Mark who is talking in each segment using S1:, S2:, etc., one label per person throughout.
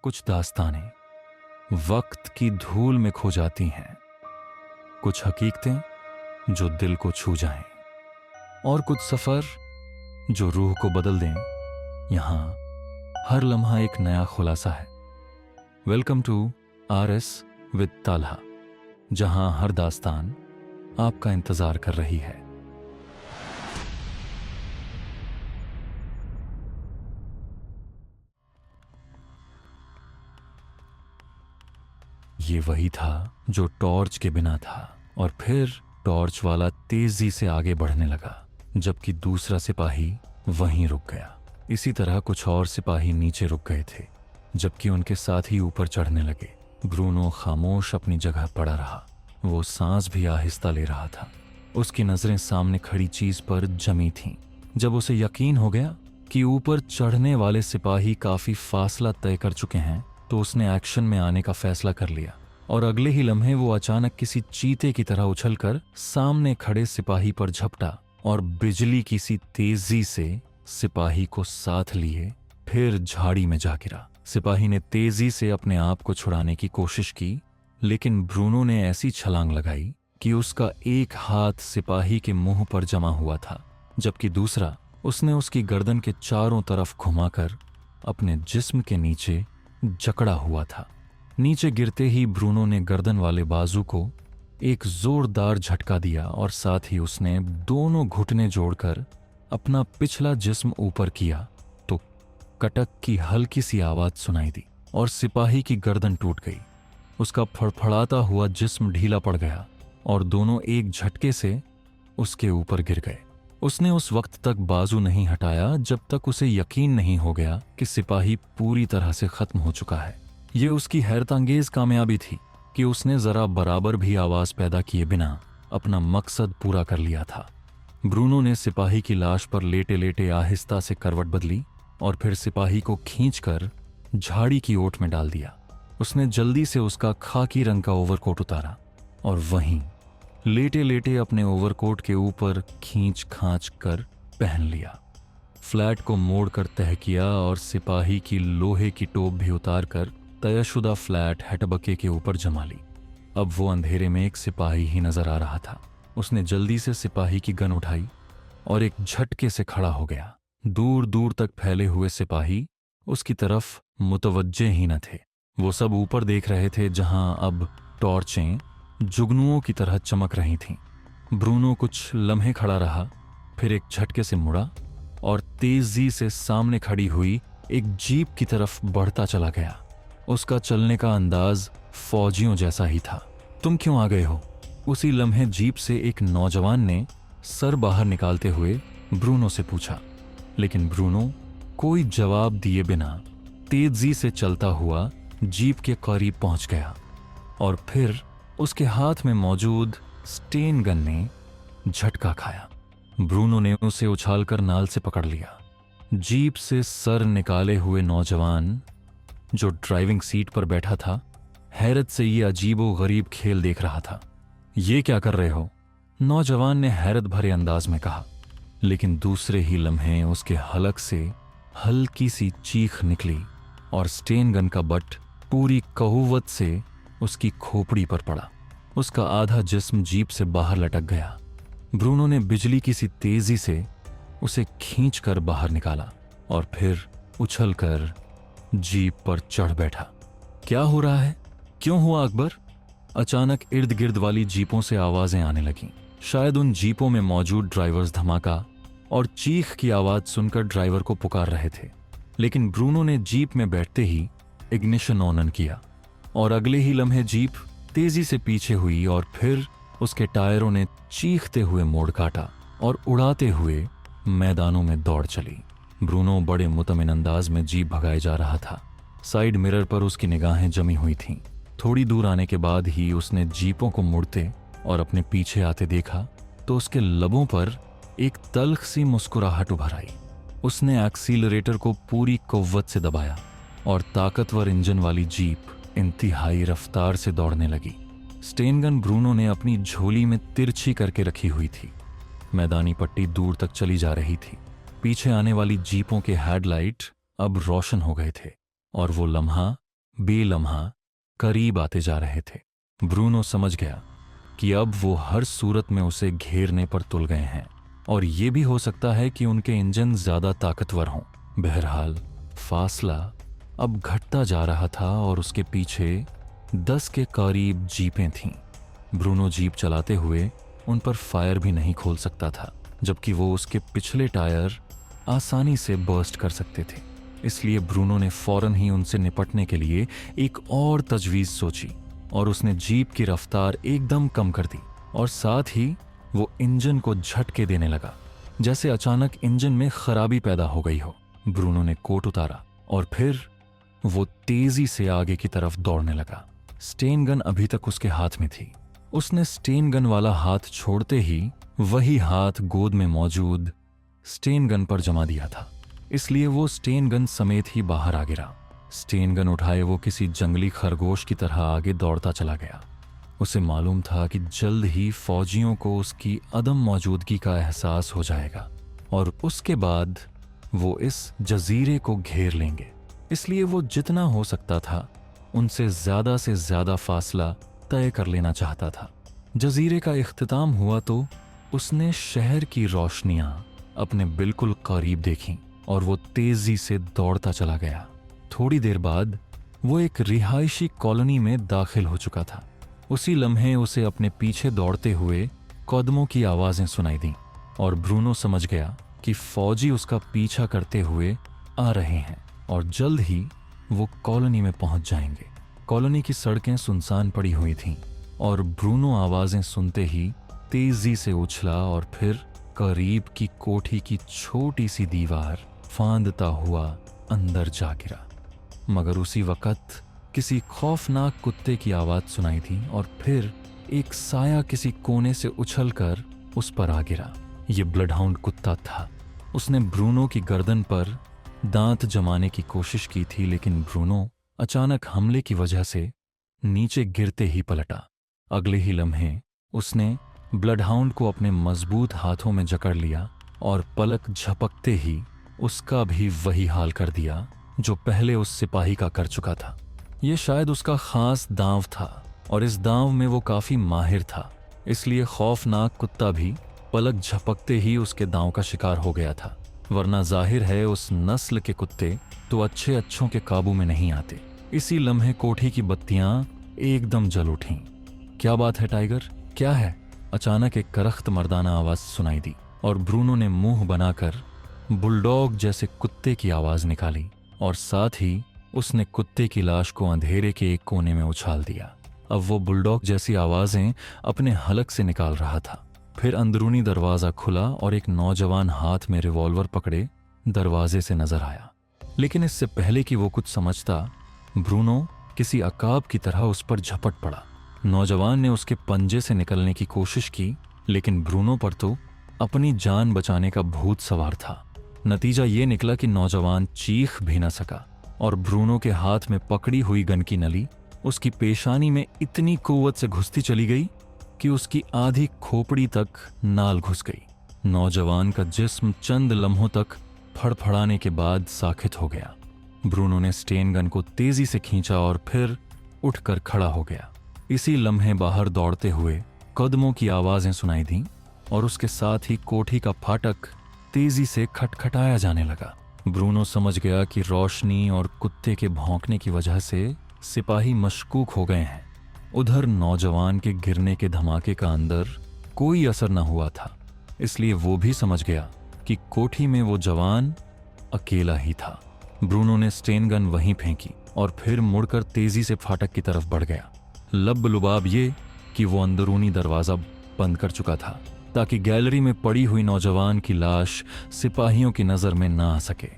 S1: कुछ दास्तानें वक्त की धूल में खो जाती हैं, कुछ हकीकतें जो दिल को छू जाएं, और कुछ सफर जो रूह को बदल दें। यहां हर लम्हा एक नया खुलासा है। Welcome to RS with Talha, जहां हर दास्तान आपका इंतजार कर रही है। ये वही था जो टॉर्च के बिना था, और फिर टॉर्च वाला तेजी से आगे बढ़ने लगा, जबकि दूसरा सिपाही वहीं रुक गया। इसी तरह कुछ और सिपाही नीचे रुक गए थे, जबकि उनके साथी ऊपर चढ़ने लगे। ब्रूनो खामोश अपनी जगह पड़ा रहा। वो सांस भी आहिस्ता ले रहा था। उसकी नजरें सामने खड़ी चीज पर जमी थीं। जब उसे यकीन हो गया कि ऊपर चढ़ने वाले सिपाही काफी फासला तय कर चुके हैं, तो उसने एक्शन में आने का फैसला कर लिया, और अगले ही लम्हे वो अचानक किसी चीते की तरह उछलकर सामने खड़े सिपाही पर झपटा और बिजली की सी तेजी से सिपाही को साथ लिए फिर झाड़ी में जा गिरा। सिपाही ने तेजी से अपने आप को छुड़ाने की कोशिश की, लेकिन ब्रूनो ने ऐसी छलांग लगाई कि उसका एक हाथ सिपाही के मुंह पर जमा हुआ था, जबकि दूसरा उसने उसकी गर्दन के चारों तरफ घुमाकर अपने जिस्म के नीचे जकड़ा हुआ था। नीचे गिरते ही ब्रूनो ने गर्दन वाले बाजू को एक जोरदार झटका दिया, और साथ ही उसने दोनों घुटने जोड़कर अपना पिछला जिस्म ऊपर किया तो कटक की हल्की सी आवाज सुनाई दी और सिपाही की गर्दन टूट गई। उसका फड़फड़ाता हुआ जिस्म ढीला पड़ गया और दोनों एक झटके से उसके ऊपर गिर गए। उसने उस वक्त तक बाजू नहीं हटाया जब तक उसे यकीन नहीं हो गया कि सिपाही पूरी तरह से खत्म हो चुका है। ये उसकी हैरतअंगेज कामयाबी थी कि उसने जरा बराबर भी आवाज पैदा किए बिना अपना मकसद पूरा कर लिया था। ब्रूनो ने सिपाही की लाश पर लेटे लेटे आहिस्ता से करवट बदली और फिर सिपाही को खींचकर झाड़ी की ओट में डाल दिया। उसने जल्दी से उसका खाकी रंग का ओवरकोट उतारा और वहीं लेटे लेटे अपने ओवरकोट के ऊपर खींच खांच कर पहन लिया। फ्लैट को मोड़कर तह किया और सिपाही की लोहे की टोप भी उतार कर तयशुदा फ्लैट हटबके के ऊपर जमा ली। अब वो अंधेरे में एक सिपाही ही नजर आ रहा था। उसने जल्दी से सिपाही की गन उठाई और एक झटके से खड़ा हो गया। दूर दूर तक फैले हुए सिपाही उसकी तरफ मुतवज्जे ही न थे। वो सब ऊपर देख रहे थे, जहां अब टॉर्चें जुगनुओं की तरह चमक रही थीं। ब्रूनो कुछ लम्हे खड़ा रहा, फिर एक झटके से मुड़ा और तेजी से सामने खड़ी हुई एक जीप की तरफ बढ़ता चला गया। उसका चलने का अंदाज फौजियों जैसा ही था। तुम क्यों आ गए हो? उसी लम्हे जीप से एक नौजवान ने सर बाहर निकालते हुए ब्रूनो से पूछा, लेकिन ब्रूनो कोई जवाब दिए बिना तेजी से चलता हुआ जीप के करीब पहुंच गया, और फिर उसके हाथ में मौजूद स्टेन गन ने झटका खाया। ब्रूनो ने उसे उछालकर नाल से पकड़ लिया। जीप से सर निकाले हुए नौजवान जो ड्राइविंग सीट पर बैठा था, हैरत से ये अजीबो गरीब खेल देख रहा था। ये क्या कर रहे हो? नौजवान ने हैरत भरे अंदाज में कहा, लेकिन दूसरे ही लम्हे उसके हलक से हल्की सी चीख निकली और स्टेन गन का बट पूरी कहुवत से उसकी खोपड़ी पर पड़ा। उसका आधा जिस्म जीप से बाहर लटक गया। ब्रूनो ने बिजली की सी तेजी से उसे खींचकर बाहर निकाला और फिर उछलकर जीप पर चढ़ बैठा। क्या हो रहा है? क्यों हुआ अकबर? अचानक इर्द गिर्द वाली जीपों से आवाजें आने लगीं। शायद उन जीपों में मौजूद ड्राइवर्स धमाका और चीख की आवाज सुनकर ड्राइवर को पुकार रहे थे। लेकिन ब्रूनो ने जीप में बैठते ही इग्निशन ऑन किया और अगले ही लम्हे जीप तेजी से पीछे हुई और फिर उसके टायरों ने चीखते हुए मोड़ काटा और उड़ाते हुए मैदानों में दौड़ चली। ब्रूनो बड़े मुतमिन अंदाज में जीप भगाए जा रहा था। साइड मिरर पर उसकी निगाहें जमी हुई थीं। थोड़ी दूर आने के बाद ही उसने जीपों को मुड़ते और अपने पीछे आते देखा तो उसके लबों पर एक तल्ख सी मुस्कुराहट उभर आई। उसने एक्सीलरेटर को पूरी कुव्वत से दबाया और ताकतवर इंजन वाली जीप इंतहाई रफ्तार से दौड़ने लगी। स्टेन गन ब्रूनो ने अपनी झोली में तिरछी करके रखी हुई थी। मैदानी पट्टी दूर तक चली जा रही थी। पीछे आने वाली जीपों के हेडलाइट अब रोशन हो गए थे और वो लम्हा बेलम्हा करीब आते जा रहे थे। ब्रूनो समझ गया कि अब वो हर सूरत में उसे घेरने पर तुल गए हैं और ये भी हो सकता है कि उनके इंजन ज्यादा ताकतवर हों। बहरहाल फासला अब घटता जा रहा था और उसके पीछे 10 के करीब जीपें थीं। ब्रूनो जीप चलाते हुए उन पर फायर भी नहीं खोल सकता था, जबकि वो उसके पिछले टायर आसानी से बर्स्ट कर सकते थे। इसलिए ब्रूनो ने फौरन ही उनसे निपटने के लिए एक और तजवीज सोची और उसने जीप की रफ्तार एकदम कम कर दी और साथ ही वो इंजन को झटके देने लगा, जैसे अचानक इंजन में खराबी पैदा हो गई हो। ब्रूनो ने कोट उतारा और फिर वो तेजी से आगे की तरफ दौड़ने लगा। स्टेन गन अभी तक उसके हाथ में थी। उसने स्टेन गन वाला हाथ छोड़ते ही वही हाथ गोद में मौजूद स्टेन गन पर जमा दिया था, इसलिए वो स्टेन गन समेत ही बाहर आ गिरा। स्टेन गन उठाए वो किसी जंगली खरगोश की तरह आगे दौड़ता चला गया। उसे मालूम था कि जल्द ही फौजियों को उसकी अदम मौजूदगी का एहसास हो जाएगा और उसके बाद वो इस जजीरे को घेर लेंगे। इसलिए वो जितना हो सकता था उनसे ज्यादा फासला तय कर लेना चाहता था। जजीरे का इख्तिताम हुआ तो उसने शहर की रोशनियां अपने बिल्कुल करीब देखीं और वो तेजी से दौड़ता चला गया। थोड़ी देर बाद वो एक रिहायशी कॉलोनी में दाखिल हो चुका था। उसी लम्हे उसे अपने पीछे दौड़ते हुए कदमों की आवाजें सुनाई दीं और ब्रूनो समझ गया कि फौजी उसका पीछा करते हुए आ रहे हैं और जल्द ही वो कॉलोनी में पहुंच जाएंगे। कॉलोनी की सड़कें सुनसान पड़ी हुई थीं और ब्रूनो आवाजें सुनते ही तेजी से उछला और फिर करीब की कोठी की छोटी सी दीवार फांदता हुआ अंदर जा गिरा। मगर उसी वक्त किसी खौफनाक कुत्ते की आवाज सुनाई थी और फिर एक साया किसी कोने से उछलकर उस पर आ गिरा। ये ब्लडहाउंड कुत्ता था। उसने ब्रूनो की गर्दन पर दांत जमाने की कोशिश की थी, लेकिन ब्रूनो अचानक हमले की वजह से नीचे गिरते ही पलटा। अगले ही लम्हे उसने ब्लडहाउंड को अपने मजबूत हाथों में जकड़ लिया और पलक झपकते ही उसका भी वही हाल कर दिया जो पहले उस सिपाही का कर चुका था। ये शायद उसका खास दांव था और इस दांव में वो काफी माहिर था, इसलिए खौफनाक कुत्ता भी पलक झपकते ही उसके दांव का शिकार हो गया था। वरना जाहिर है उस नस्ल के कुत्ते तो अच्छों के काबू में नहीं आते। इसी लम्हे कोठी की बत्तियां एकदम जल उठीं। क्या बात है टाइगर, क्या है? अचानक एक करख्त मर्दाना आवाज सुनाई दी और ब्रूनो ने मुंह बनाकर बुलडॉग जैसे कुत्ते की आवाज निकाली और साथ ही उसने कुत्ते की लाश को अंधेरे के एक कोने में उछाल दिया। अब वो बुलडॉग जैसी आवाजें अपने हलक से निकाल रहा था। फिर अंदरूनी दरवाजा खुला और एक नौजवान हाथ में रिवॉल्वर पकड़े दरवाजे से नजर आया। लेकिन इससे पहले कि वो कुछ समझता, ब्रूनो किसी अकाब की तरह उस पर झपट पड़ा। नौजवान ने उसके पंजे से निकलने की कोशिश की, लेकिन ब्रूनो पर तो अपनी जान बचाने का भूत सवार था। नतीजा ये निकला कि नौजवान चीख भी न सका और ब्रूनो के हाथ में पकड़ी हुई गन की नली उसकी पेशानी में इतनी कुव्वत से घुसती चली गई कि उसकी आधी खोपड़ी तक नाल घुस गई। नौजवान का जिस्म चंद लम्हों तक फड़फड़ाने के बाद साखित हो गया। ब्रूनो ने स्टेन गन को तेजी से खींचा और फिर उठकर खड़ा हो गया। इसी लम्हे बाहर दौड़ते हुए कदमों की आवाजें सुनाई दीं और उसके साथ ही कोठी का फाटक तेजी से खटखटाया जाने लगा। ब्रूनो समझ गया कि रोशनी और कुत्ते के भौंकने की वजह से सिपाही मशकूक हो गए हैं। उधर नौजवान के गिरने के धमाके का अंदर कोई असर न हुआ था, इसलिए वो भी समझ गया कि कोठी में वो जवान अकेला ही था। ब्रूनो ने स्टेन गन वहीं फेंकी और फिर मुड़कर तेजी से फाटक की तरफ बढ़ गया। लब लुबाब ये कि वो अंदरूनी दरवाजा बंद कर चुका था ताकि गैलरी में पड़ी हुई नौजवान की लाश सिपाहियों की नजर में ना आ सके।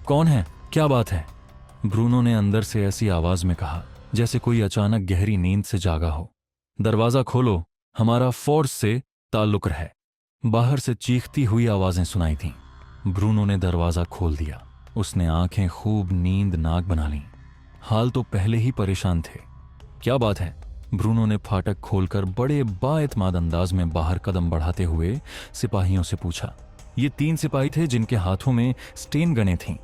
S1: कौन है? क्या बात है? ब्रूनो ने अंदर से ऐसी आवाज में कहा जैसे कोई अचानक गहरी नींद से जागा हो। दरवाजा खोलो, हमारा फोर्स से ताल्लुक है। बाहर से चीखती हुई आवाजें सुनाई थीं। ब्रूनो ने दरवाजा खोल दिया। उसने आंखें खूब नींद नाक बना लीं। हाल तो पहले ही परेशान थे। क्या बात है? ब्रूनो ने फाटक खोलकर बड़े बाएतमाद अंदाज में बाहर कदम बढ़ाते हुए सिपाहियों से पूछा। ये 3 सिपाही थे जिनके हाथों में स्टेन गनें थीं।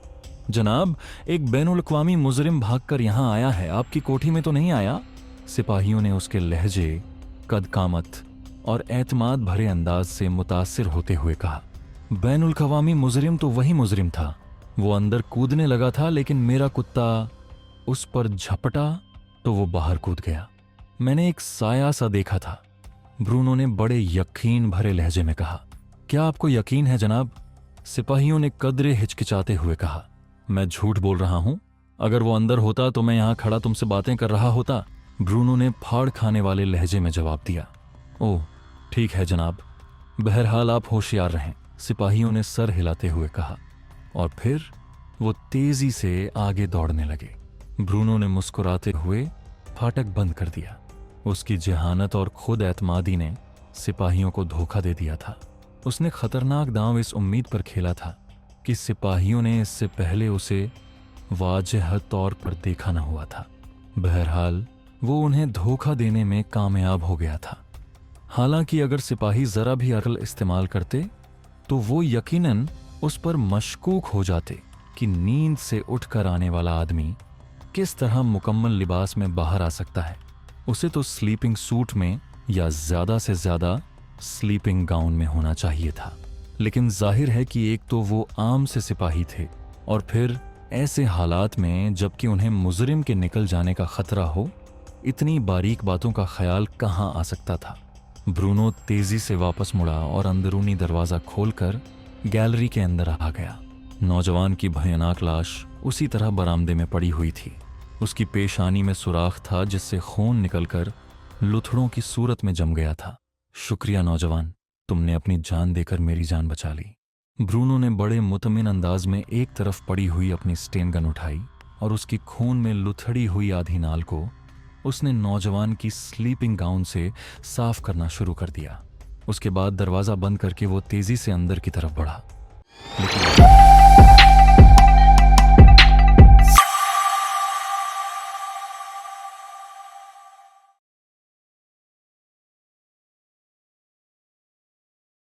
S1: जनाब, एक बैनुल अक़वामी मुजरिम भागकर यहाँ आया है, आपकी कोठी में तो नहीं आया? सिपाहियों ने उसके लहजे, कद कामत और एतमाद भरे अंदाज से मुतासिर होते हुए कहा। बैनुल अक़वामी मुजरिम तो वही मुजरिम था। वो अंदर कूदने लगा था, लेकिन मेरा कुत्ता उस पर झपटा तो वो बाहर कूद गया। मैंने एक साया सा देखा था। ब्रूनो ने बड़े यकीन भरे लहजे में कहा। क्या आपको यकीन है जनाब? सिपाहियों ने कदरे हिचकिचाते हुए कहा। मैं झूठ बोल रहा हूं? अगर वो अंदर होता तो मैं यहां खड़ा तुमसे बातें कर रहा होता। ब्रूनो ने फाड़ खाने वाले लहजे में जवाब दिया। ओह, ठीक है जनाब, बहरहाल आप होशियार रहें, सिपाहियों ने सर हिलाते हुए कहा। और फिर वो तेजी से आगे दौड़ने लगे। ब्रूनो ने मुस्कुराते हुए फाटक बंद कर दिया। उसकी जहानत और खुद एतमादी ने सिपाहियों को धोखा दे दिया था। उसने खतरनाक दांव इस उम्मीद पर खेला था कि सिपाहियों ने इससे पहले उसे वाजह तौर पर देखा न हुआ था। बहरहाल वो उन्हें धोखा देने में कामयाब हो गया था। हालांकि अगर सिपाही जरा भी अक्ल इस्तेमाल करते तो वो यकीनन उस पर मशकूक हो जाते कि नींद से उठकर आने वाला आदमी किस तरह मुकम्मल लिबास में बाहर आ सकता है। उसे तो स्लीपिंग सूट में या ज्यादा से ज्यादा स्लीपिंग गाउन में होना चाहिए था। लेकिन जाहिर है कि एक तो वो आम से सिपाही थे, और फिर ऐसे हालात में जबकि उन्हें मुजरिम के निकल जाने का खतरा हो, इतनी बारीक बातों का ख्याल कहाँ आ सकता था। ब्रूनो तेजी से वापस मुड़ा और अंदरूनी दरवाजा खोलकर गैलरी के अंदर आ गया। नौजवान की भयानक लाश उसी तरह बरामदे में पड़ी हुई थी। उसकी पेशानी में सुराख था जिससे खून निकलकर लुथड़ों की सूरत में जम गया था। शुक्रिया नौजवान, तुमने अपनी जान देकर मेरी जान बचा ली। ब्रूनो ने बड़े मुतमिन अंदाज में एक तरफ पड़ी हुई अपनी स्टेन गन उठाई और उसकी खून में लुथड़ी हुई आधी नाल को उसने नौजवान की स्लीपिंग गाउन से साफ करना शुरू कर दिया। उसके बाद दरवाजा बंद करके वो तेजी से अंदर की तरफ बढ़ा। लेकिन